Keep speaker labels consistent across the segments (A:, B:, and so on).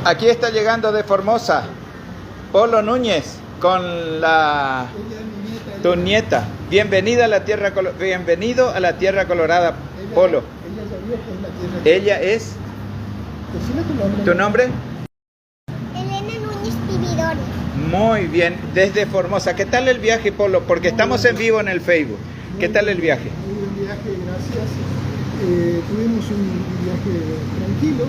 A: Aquí está llegando de Formosa Polo Núñez con tu nieta. Bienvenida a la tierra, bienvenido a la tierra colorada, Polo. Ella es. ¿Tu nombre?
B: Elena Núñez Vividori.
A: Muy bien, desde Formosa. ¿Qué tal el viaje, Polo? Porque estamos en vivo en el Facebook. ¿Qué tal el viaje?
C: Muy buen viaje, gracias. Tuvimos un viaje tranquilo,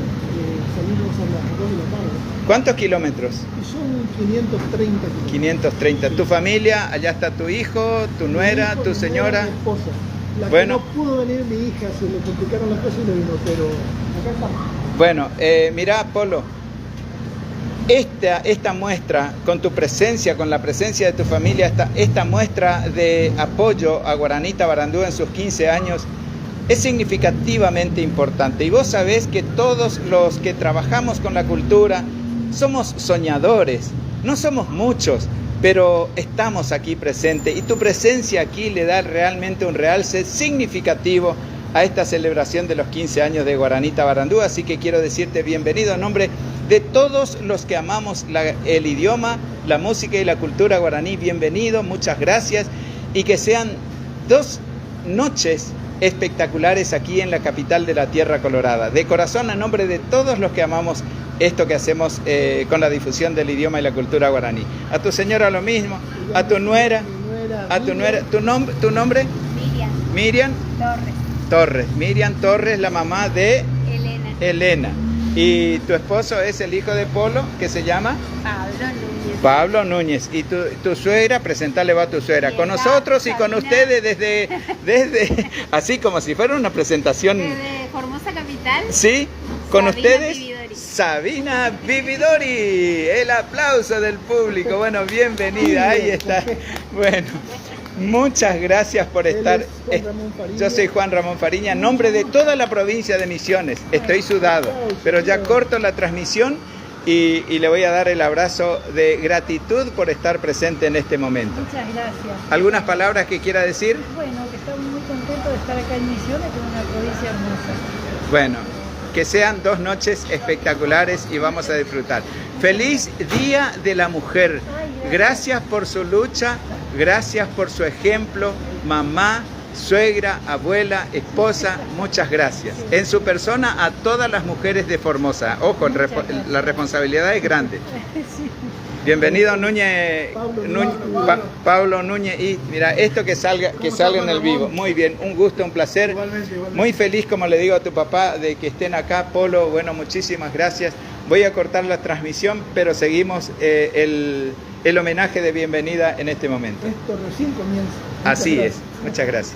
C: salimos a las 2 de la tarde.
A: ¿Cuántos kilómetros?
C: Y son 530 kilómetros.
A: 530. ¿Tu familia? Allá está tu hijo, tu nuera, tu señora.
C: Mi esposa. La
A: Bueno.
C: que no pudo venir mi hija, se le complicaron las cosas y no vino, pero acá estamos.
A: Bueno, mirá, Polo, esta muestra, con tu presencia, con la presencia de tu familia, esta muestra de apoyo a Guaranita Barandú en sus 15 años, es significativamente importante. Y vos sabés que todos los que trabajamos con la cultura somos soñadores, no somos muchos, pero estamos aquí presentes y tu presencia aquí le da realmente un realce significativo a esta celebración de los 15 años de Guaranita Barandú. Así que quiero decirte bienvenido en nombre de todos los que amamos el idioma, la música y la cultura guaraní. Bienvenido, muchas gracias y que sean 2 noches espectaculares aquí en la capital de la Tierra Colorada. De corazón, a nombre de todos los que amamos esto que hacemos con la difusión del idioma y la cultura guaraní. A tu señora lo mismo, a tu nuera, ¿tu nombre? Miriam Torres. Miriam Torres, la mamá de Elena. Y tu esposo es el hijo de Polo, que se llama Pablo Núñez. Y tu suegra, presentale va a tu suegra. Con nosotros y con ustedes desde así como si fuera una presentación.
B: Desde Formosa Capital.
A: Sí, con
B: Sabina
A: ustedes.
B: Vividori.
A: Sabina Vividori. El aplauso del público. Bueno, bienvenida. Ahí está. Bueno. Muchas gracias por estar. Yo soy Juan Ramón Fariña, en nombre de toda la provincia de Misiones. Estoy sudado, pero ya corto la transmisión y le voy a dar el abrazo de gratitud por estar presente en este momento.
D: Muchas gracias.
A: ¿Algunas palabras que quiera decir?
D: Bueno, que estamos muy contentos de estar acá en Misiones, que es una provincia hermosa.
A: Bueno, que sean 2 noches espectaculares y vamos a disfrutar. Feliz Día de la Mujer. Gracias por su lucha, gracias por su ejemplo, mamá, suegra, abuela, esposa, muchas gracias. En su persona a todas las mujeres de Formosa. Ojo, la responsabilidad es grande. Bienvenido Núñez, Pablo Núñez, y mira, esto que salga en el vivo. Muy bien, un gusto, un placer. Muy feliz, como le digo a tu papá, de que estén acá. Polo, bueno, muchísimas gracias. Voy a cortar la transmisión, pero seguimos el homenaje de bienvenida en este momento.
C: Esto recién comienza.
A: Así es, muchas gracias.